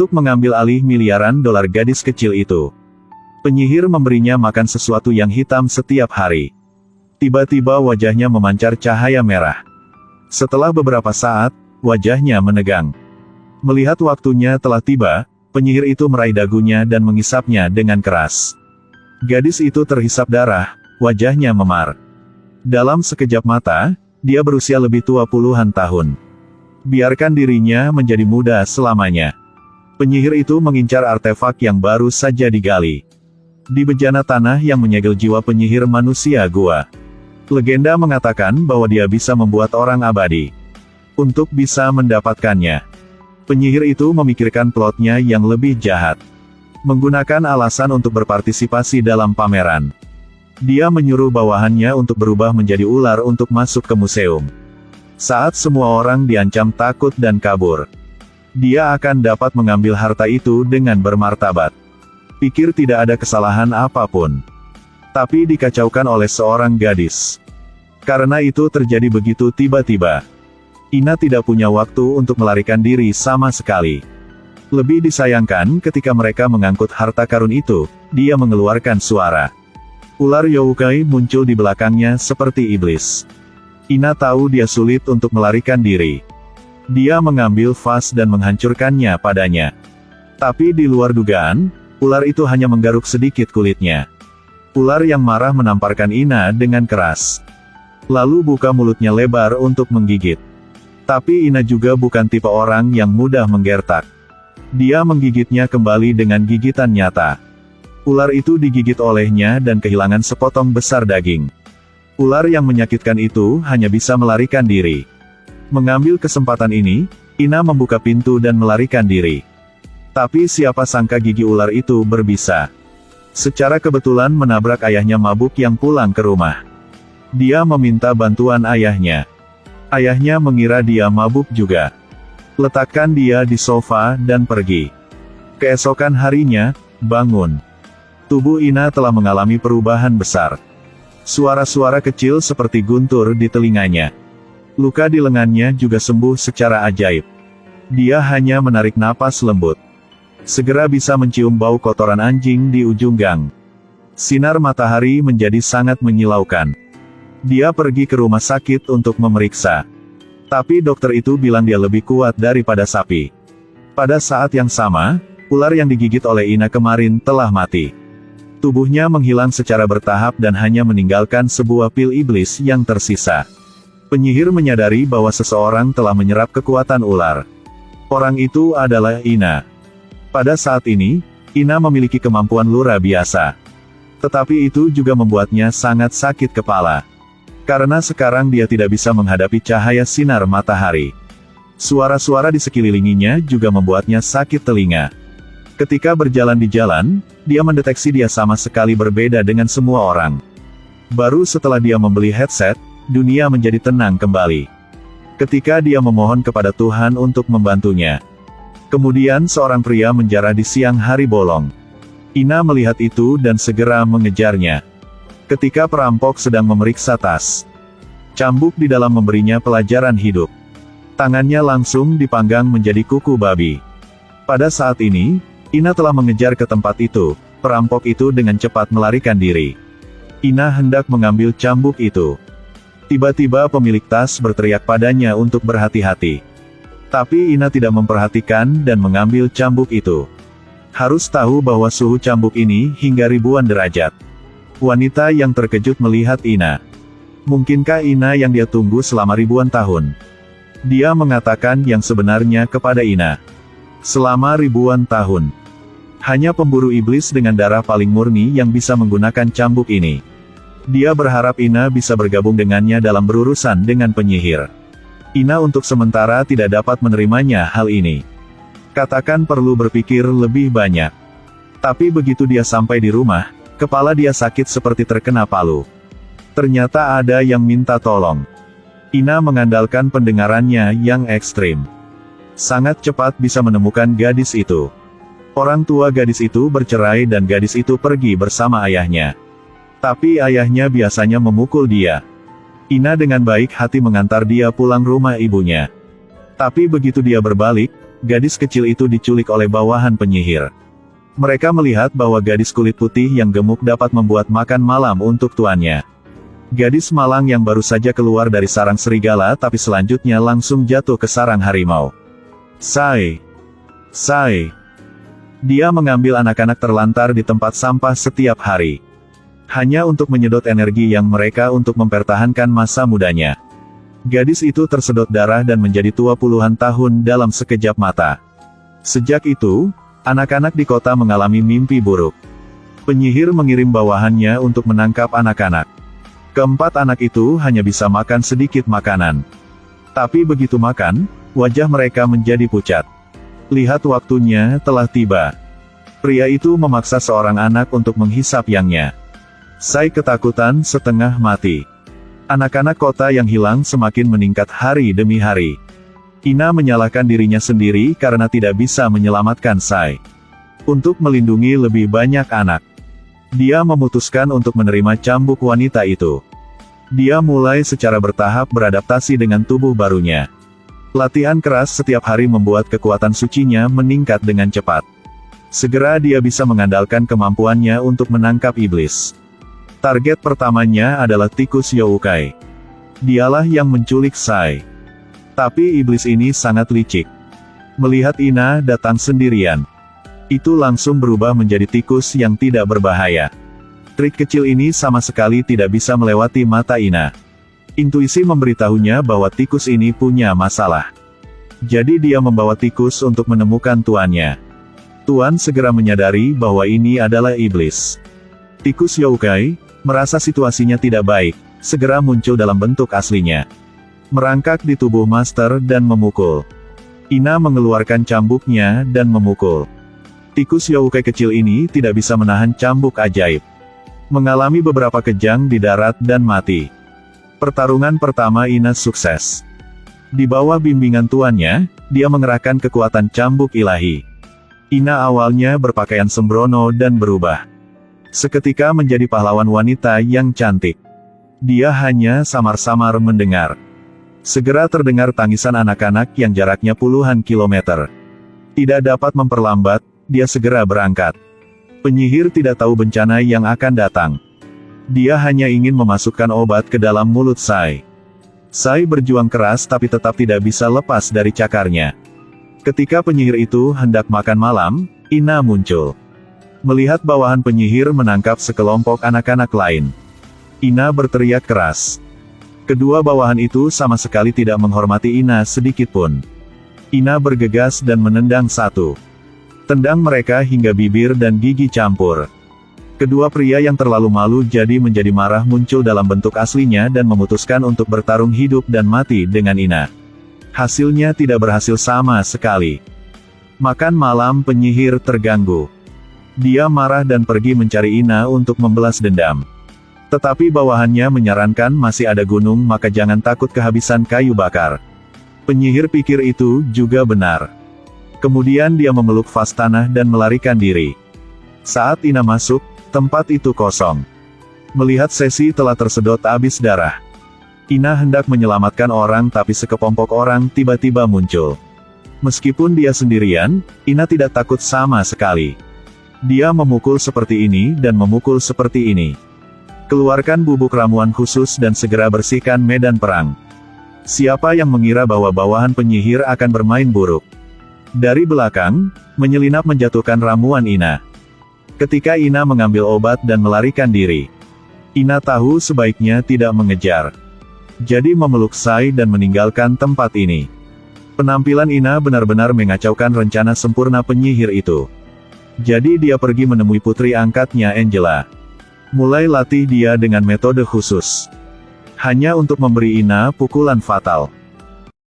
Untuk mengambil alih miliaran dolar gadis kecil itu, penyihir memberinya makan sesuatu yang hitam setiap hari. Tiba-tiba wajahnya memancar cahaya merah. Setelah beberapa saat, wajahnya menegang. Melihat waktunya telah tiba, penyihir itu meraih dagunya dan mengisapnya dengan keras. Gadis itu terhisap darah, wajahnya memar. Dalam sekejap mata, dia berusia lebih tua puluhan tahun. Biarkan dirinya menjadi muda selamanya. Penyihir itu mengincar artefak yang baru saja digali. Di bejana tanah yang menyegel jiwa penyihir manusia gua. Legenda mengatakan bahwa dia bisa membuat orang abadi. Untuk bisa mendapatkannya, penyihir itu memikirkan plotnya yang lebih jahat. Menggunakan alasan untuk berpartisipasi dalam pameran, dia menyuruh bawahannya untuk berubah menjadi ular untuk masuk ke museum. Saat semua orang diancam takut dan kabur, dia akan dapat mengambil harta itu dengan bermartabat. Pikir tidak ada kesalahan apapun, tapi dikacaukan oleh seorang gadis. Karena itu terjadi begitu tiba-tiba. Ina tidak punya waktu untuk melarikan diri sama sekali. Lebih disayangkan ketika mereka mengangkut harta karun itu, dia mengeluarkan suara. Ular Youkai muncul di belakangnya seperti iblis. Ina tahu dia sulit untuk melarikan diri. Dia mengambil vas dan menghancurkannya padanya. Tapi di luar dugaan, ular itu hanya menggaruk sedikit kulitnya. Ular yang marah menamparkan Ina dengan keras. Lalu buka mulutnya lebar untuk menggigit. Tapi Ina juga bukan tipe orang yang mudah menggertak. Dia menggigitnya kembali dengan gigitan nyata. Ular itu digigit olehnya dan kehilangan sepotong besar daging. Ular yang menyakitkan itu hanya bisa melarikan diri. Mengambil kesempatan ini, Ina membuka pintu dan melarikan diri. Tapi siapa sangka gigi ular itu berbisa. Secara kebetulan menabrak ayahnya mabuk yang pulang ke rumah. Dia meminta bantuan ayahnya. Ayahnya mengira dia mabuk juga. Letakkan dia di sofa dan pergi. Keesokan harinya, bangun. Tubuh Ina telah mengalami perubahan besar. Suara-suara kecil seperti guntur di telinganya. Luka di lengannya juga sembuh secara ajaib. Dia hanya menarik napas lembut. Segera bisa mencium bau kotoran anjing di ujung gang. Sinar matahari menjadi sangat menyilaukan. Dia pergi ke rumah sakit untuk memeriksa. Tapi dokter itu bilang dia lebih kuat daripada sapi. Pada saat yang sama, ular yang digigit oleh Ina kemarin telah mati. Tubuhnya menghilang secara bertahap dan hanya meninggalkan sebuah pil iblis yang tersisa. Penyihir menyadari bahwa seseorang telah menyerap kekuatan ular. Orang itu adalah Ina. Pada saat ini, Ina memiliki kemampuan luar biasa. Tetapi itu juga membuatnya sangat sakit kepala. Karena sekarang dia tidak bisa menghadapi cahaya sinar matahari. Suara-suara di sekelilinginya juga membuatnya sakit telinga. Ketika berjalan di jalan, dia mendeteksi dia sama sekali berbeda dengan semua orang. Baru setelah dia membeli headset, dunia menjadi tenang kembali. Ketika dia memohon kepada Tuhan untuk membantunya. Kemudian seorang pria menjarah di siang hari bolong. Ina melihat itu dan segera mengejarnya. Ketika perampok sedang memeriksa tas, cambuk di dalam memberinya pelajaran hidup. Tangannya langsung dipanggang menjadi kuku babi. Pada saat ini, Ina telah mengejar ke tempat itu. Perampok itu dengan cepat melarikan diri. Ina hendak mengambil cambuk itu. Tiba-tiba pemilik tas berteriak padanya untuk berhati-hati. Tapi Ina tidak memperhatikan dan mengambil cambuk itu. Harus tahu bahwa suhu cambuk ini hingga ribuan derajat. Wanita yang terkejut melihat Ina. Mungkinkah Ina yang dia tunggu selama ribuan tahun? Dia mengatakan yang sebenarnya kepada Ina. Selama ribuan tahun. Hanya pemburu iblis dengan darah paling murni yang bisa menggunakan cambuk ini. Dia berharap Ina bisa bergabung dengannya dalam berurusan dengan penyihir. Ina untuk sementara tidak dapat menerimanya hal ini. Katakan perlu berpikir lebih banyak. Tapi begitu dia sampai di rumah, kepala dia sakit seperti terkena palu. Ternyata ada yang minta tolong. Ina mengandalkan pendengarannya yang ekstrim. Sangat cepat bisa menemukan gadis itu. Orang tua gadis itu bercerai dan gadis itu pergi bersama ayahnya. Tapi ayahnya biasanya memukul dia. Ina dengan baik hati mengantar dia pulang rumah ibunya. Tapi begitu dia berbalik, gadis kecil itu diculik oleh bawahan penyihir. Mereka melihat bahwa gadis kulit putih yang gemuk dapat membuat makan malam untuk tuannya. Gadis malang yang baru saja keluar dari sarang serigala tapi selanjutnya langsung jatuh ke sarang harimau. Sai. Dia mengambil anak-anak terlantar di tempat sampah setiap hari. Hanya untuk menyedot energi yang mereka untuk mempertahankan masa mudanya. Gadis itu tersedot darah dan menjadi tua puluhan tahun dalam sekejap mata. Sejak itu, anak-anak di kota mengalami mimpi buruk. Penyihir mengirim bawahannya untuk menangkap anak-anak. Keempat anak itu hanya bisa makan sedikit makanan. Tapi begitu makan, wajah mereka menjadi pucat. Lihat, waktunya telah tiba. Pria itu memaksa seorang anak untuk menghisap yangnya. Sai ketakutan setengah mati. Anak-anak kota yang hilang semakin meningkat hari demi hari. Ina menyalahkan dirinya sendiri karena tidak bisa menyelamatkan Sai. Untuk melindungi lebih banyak anak, dia memutuskan untuk menerima cambuk wanita itu. Dia mulai secara bertahap beradaptasi dengan tubuh barunya. Latihan keras setiap hari membuat kekuatan sucinya meningkat dengan cepat. Segera dia bisa mengandalkan kemampuannya untuk menangkap iblis. Target pertamanya adalah tikus Youkai. Dialah yang menculik Sai. Tapi iblis ini sangat licik. Melihat Ina datang sendirian, itu langsung berubah menjadi tikus yang tidak berbahaya. Trik kecil ini sama sekali tidak bisa melewati mata Ina. Intuisi memberitahunya bahwa tikus ini punya masalah. Jadi dia membawa tikus untuk menemukan tuannya. Tuan segera menyadari bahwa ini adalah iblis. Tikus Youkai merasa situasinya tidak baik, segera muncul dalam bentuk aslinya. Merangkak di tubuh master dan memukul. Ina mengeluarkan cambuknya dan memukul. Tikus Youkai kecil ini tidak bisa menahan cambuk ajaib. Mengalami beberapa kejang di darat dan mati. Pertarungan pertama Ina sukses. Di bawah bimbingan tuannya, dia mengerahkan kekuatan cambuk ilahi. Ina awalnya berpakaian sembrono dan berubah. Seketika menjadi pahlawan wanita yang cantik. Dia hanya samar-samar mendengar. Segera terdengar tangisan anak-anak yang jaraknya puluhan kilometer. Tidak dapat memperlambat, dia segera berangkat. Penyihir tidak tahu bencana yang akan datang. Dia hanya ingin memasukkan obat ke dalam mulut Sai. Sai berjuang keras tapi tetap tidak bisa lepas dari cakarnya. Ketika penyihir itu hendak makan malam, Ina muncul. Melihat bawahan penyihir menangkap sekelompok anak-anak lain, Ina berteriak keras. Kedua bawahan itu sama sekali tidak menghormati Ina sedikitpun. Ina bergegas dan menendang satu. Tendang mereka hingga bibir dan gigi campur. Kedua pria yang terlalu malu jadi menjadi marah muncul dalam bentuk aslinya dan memutuskan untuk bertarung hidup dan mati dengan Ina. Hasilnya tidak berhasil sama sekali. Makan malam penyihir terganggu. Dia marah dan pergi mencari Ina untuk membalas dendam. Tetapi bawahannya menyarankan masih ada gunung maka jangan takut kehabisan kayu bakar. Penyihir pikir itu juga benar. Kemudian dia memeluk vas tanah dan melarikan diri. Saat Ina masuk, tempat itu kosong. Melihat sesi telah tersedot habis darah. Ina hendak menyelamatkan orang tapi sekelompok orang tiba-tiba muncul. Meskipun dia sendirian, Ina tidak takut sama sekali. Dia memukul seperti ini dan memukul seperti ini. Keluarkan bubuk ramuan khusus dan segera bersihkan medan perang. Siapa yang mengira bahwa bawahan penyihir akan bermain buruk? Dari belakang, menyelinap menjatuhkan ramuan Ina. Ketika Ina mengambil obat dan melarikan diri, Ina tahu sebaiknya tidak mengejar. Jadi memeluk Sai dan meninggalkan tempat ini. Penampilan Ina benar-benar mengacaukan rencana sempurna penyihir itu. Jadi dia pergi menemui putri angkatnya Angela. Mulai latih dia dengan metode khusus. Hanya untuk memberi Ina pukulan fatal.